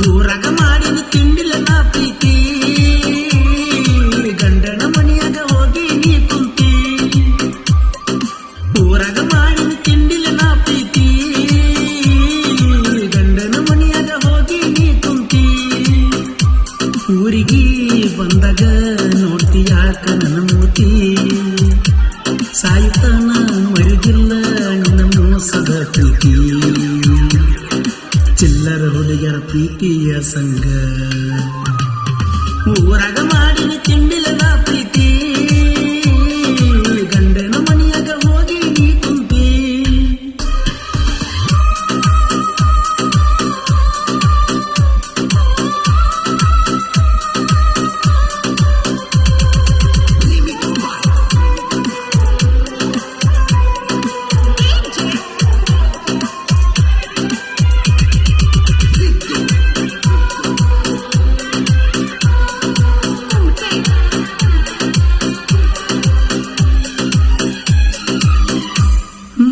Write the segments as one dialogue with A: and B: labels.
A: ಊರಾಗ ಮಾಡಿದ ತಿಂಡಿಲ್ಲ ನಾ ಪ್ರೀತಿ ಗಂಡನ ಮನೆಯಾಗ ಹೋಗಿ ನೀ ಕುಂತಿ ಊರಾಗ ಮಾಡಿದ ತಿಂಡಿಲ್ಲ ನಾ ಪ್ರೀತಿ ಗಂಡನ ಮನೆಯಾಗ ಹೋಗಿ ನೀ ಕುಂತಿ ಊರಿಗೆ ಬಂದಾಗ ನೋಡ್ತೀಯಾಕ ನನ್ನ ಮೂತಿ ಸಾಯುತ್ತಾನ ಮರುಗಿಲ್ಲ ನಿನ್ನ ಮೋಸದ ಪ್ರೀತಿ ಚಿಲ್ಲರ ಹುಡುಗರ ಪ್ರೀತಿಯ ಸಂಗ ಊರಾಗ ಮಾಡಿನ ತಿಂಡಿಲ್ಲ ಪ್ರೀತಿ ಗಂಡನ ಮನೆಯಾಗ ಹೋಗಿ ನೀ ಕುಂತಿ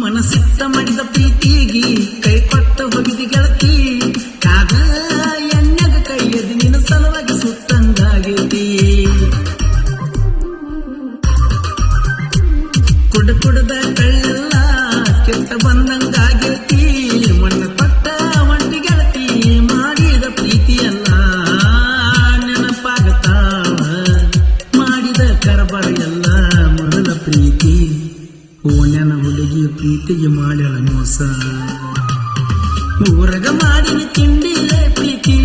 A: ಮನಸ್ಸಿಟ್ಟ ಮಾಡಿದ ಪ್ರೀತಿಗಿ ಕೈ ಕೊಟ್ಟ ಹೋಗಿದ ಗೆಳತಿ ಕಾದ ಎಣ್ಣೆಗ ಕೈಯದಿ ನಿನ್ನ ಸಲುವಾಗಿ ಸುತ್ತಂಗಾಗೈತಿ ಕುಡದ ಕಳ್ಳೆಲ್ಲ ಕೆಟ್ಟ ಬಂದಂಗಾಗೈತಿ ಮಣ್ಣ ಕೊಟ್ಟ ಒಂಟಿ ಗೆಳತಿ ಮಾಡಿದ ಪ್ರೀತಿಯಲ್ಲ ನೆನಪಾಗತಾವ ಮಾಡಿದ ಕರಬರ ಎಲ್ಲ ಮೊದಲ ಪ್ರೀತಿ ಓನ್ಯನ ಹುಡುಗಿ ಪ್ರೀತಿಗೆ ಮಾಡ್ಯಾಳ ಮೋಸ ಊರಗ ಮಾಡಿನ ತಿಂಡಿಲೆ ಪ್ರೀತಿ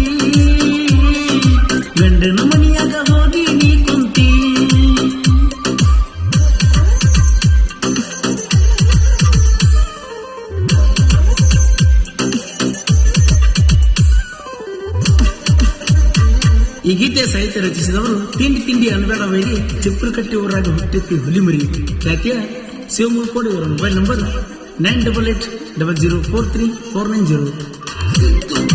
A: ಗಂಡನ ಮನೆಯಾಗ ಹೋಗಿ ನೀ ಕುಂತಿ ಈ ಗೀತೆ ಸಾಹಿತ್ಯ ರಚಿಸಿದವರು ತಿಂಡಿ ಅನ್ಬೇಡವಾಗಿ ಚಿಪ್ರಕಟ್ಟಿ ಊರಾಗ ಹುಟ್ಟಿತ್ತು ಹುಲಿಮರಿ ಖ್ಯಾತಿಯ ಶಿವಮೂರ್ಕೋಡಿ ಅವರ ಮೊಬೈಲ್ ನಂಬರ್ 9880043490.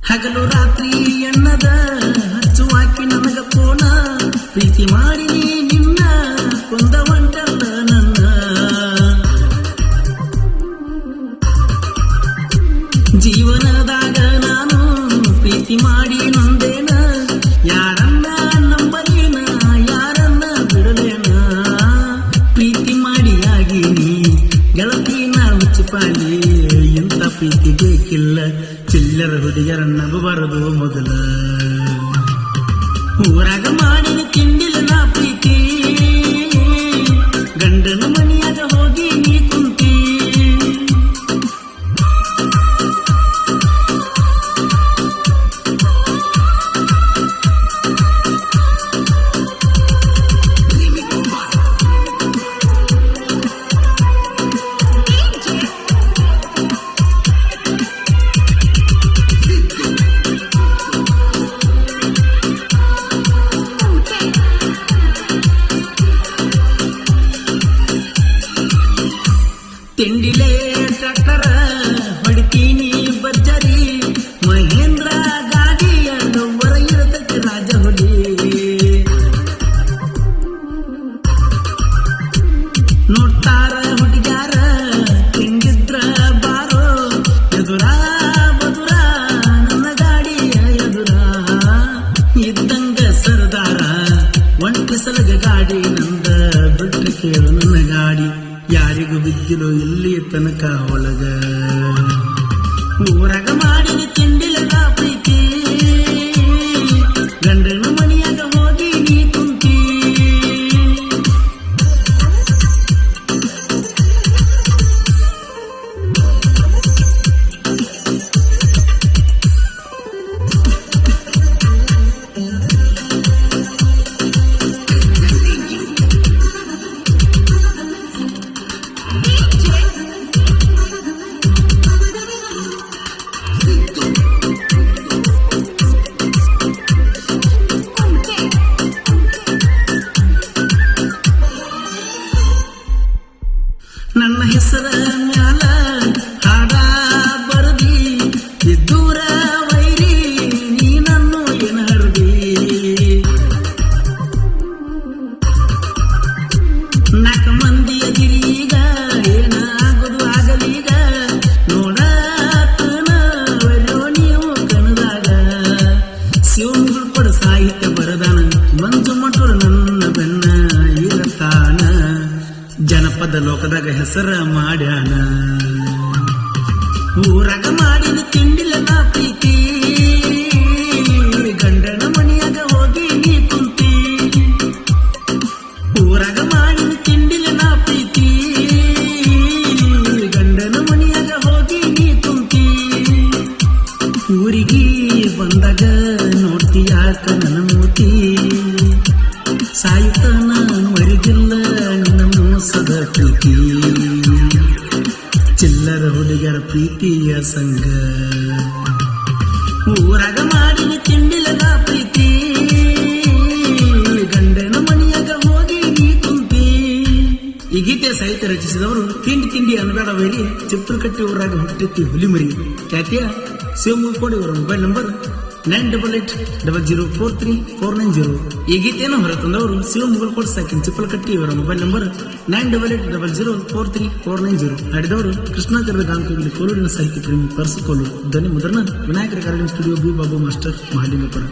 A: ಹಗಲು ರಾತ್ರಿ ಎನ್ನದ ಹಚ್ಚುವಾಕಿ ನನಗ ಪೋನ ಪ್ರೀತಿ ಮಾಡಿ ನಿನ್ನ ಕೊಂದ ಹೊಂಟಲ್ಲ ನನ್ನ ಜೀವನದಾಗ ನಾನು ಪ್ರೀತಿ ಮಾಡಿ ನೊಂದೇನ ಯಾರನ್ನ ನಂಬಲೇನ ಯಾರನ್ನ ಬಿಡಲೇನ ಪ್ರೀತಿ ಮಾಡಿ ಆಗೀನಿ ಗೆಳತಿ ನಾ ಮುಚ್ಚಿಪಾಲಿ ಇಂಥ ಪ್ರೀತಿ ಬೇಕಿಲ್ಲ ಚಿಲ್ಲರ ಹುಡುಗರನ್ನ ಬರದು ಮೊದಲ ಊರಾಗ ಮಾಡಿನ ತಿಂಡಿಲ್ಲ ನಾ ಪ್ರೀತಿ ಗಂಡನ ಮನೆಯಾಗ ಹೋಗಿ ನೀ ಕುಂತಿ ತಿಂಡಿಲೇ ಟ್ರ್ಯಾಕ್ಟರ ಹೊಡಿತೀನಿ ಭರ್ಜರಿ ಮಹೇಂದ್ರ ಗಾಡಿಯ ಹೊರ ಇರತಕ್ಕೆ ರಾಜ ಹೊಡಿ ನೋಡ್ತಾರ ಹುಡುಗ್ಯಾರ ತಿಂಡಿದ್ರ ಬಾರೋ ಎದುರ ಬದುರ ನನ್ನ ಗಾಡಿಯ ಎದುರ ಇದ್ದಂಗ ಸರ್ದಾರ ಒಂಟಿ ಸಲಗ ಗಾಡಿ ನಂದ ಬಿಟ್ಟು ಕೇಳು ನನ್ನ ಗಾಡಿ ಯಾರಿಗೂ ಬಿದ್ದಿರೋ ಇಲ್ಲಿ ತನಕ ಒಳಗ ಊರಾಗ ಮಾಡಿದ ತಿಂಡಿಲ್ಲ ಪ್ರೀತಿ ಗಂಡನ ಮನೆಯಾಗ ಹೋಗಿ ನೀ ಕುಂತಿ
B: DJ
A: ನಾಲ್ಕು ಮಂದಿ ಎದಿರೀಗ ಏನಾಗೋದು ಆಗಲೀಗ ನೋಡಾತನ ಬರೋ ನೀವು ಕನದಾಗ ಶಿವಮುಗಳ ಕೊಡ ಸಾಹಿತ್ಯ ಬರದಾನ ಮಂಜು ಮಟೂರ ನನ್ನ ಬೆನ್ನ ಇರತಾನ ಜನಪದ ಲೋಕದಾಗ ಹೆಸರ ಮಾಡ್ಯಾನ ಊರಾಗ ಮಾಡಿನ ತಿಂಡಿಲ್ಲ ನಾ ಪ್ರೀತಿ ಗಂಡನ ಮನೆಯಾಗ ಹೋಗಿ ನೀ ಕುಂತಿ ಊರಾಗ ಮಾಡಿನ ತಿಂಡಿಲ್ಲ ನಾ ಪ್ರೀತಿ ಗಂಡನ ಮನೆಯಾಗ ಹೋಗಿ ನೀ ಕುಂತಿ ಊರಿಗೆ ಬಂದಾಗ ನೋಡ್ತೀಯಾಕ ನನ್ನ ಮೂತಿ ಸಾಯುತ್ತ ನಾನು ಮರಿಗಿಲ್ಲ ನಿನ್ನ ಮೋಸದ ಪ್ರೀತಿ ಚಿಲ್ಲರ ಹುಡುಗರ ಪ್ರೀತಿಯ ಸಂಗ ಊರಾಗ ಮಾಡಿನ ತಿಂಡಿಲ್ಲ ನಾ ಪ್ರೀತಿ ಗಂಡನ ಮನೆಯಾಗ ಹೋಗಿ ನೀ ಕುಂತಿ ಈ ಗೀತೆ ಸಾಹಿತ್ಯ ರಚಿಸಿದವರು ತಿಂಡಿ ಅನ್ಬೇಡಬೇಡಿ ಚಿತ್ರಕಟ್ಟಿ ಊರಾಗ ಹುಟ್ಟಿತ್ತು ಹುಲಿಮರಿ ಖ್ಯಾತಿಯ ಶಿವಮೊಗ್ಗ ಕೊಡಿ ಇವರ ಮೊಬೈಲ್ ನಂಬರ್ 9880043490 ಈ ಗೀತೆಯನ್ನು ಹೊರತಂದವರು ಶಿವಮೊಗ್ಗ ಕೊಡ್ ಸಾಕಿನ ಚಿಪ್ಪಲಕಟ್ಟಿ ಇವರ ಮೊಬೈಲ್ ನಂಬರ್ 9880043490 ಹಾಡಿದವರು ಕೃಷ್ಣಾಚಾರ್ಯ ಗಾಂಕುಲಿ ಕೋಲೂರಿನ ಸಾಹಿತ್ಯ ಪ್ರೇಮಿ ಪರ್ಸು ಕೋಲೂರು ಧ್ವನಿ ಮುದ್ರಣ ವಿನಾಯಕರ ಕಾರ್ಯಕ್ರಮ studio B Babu master Mahalingapura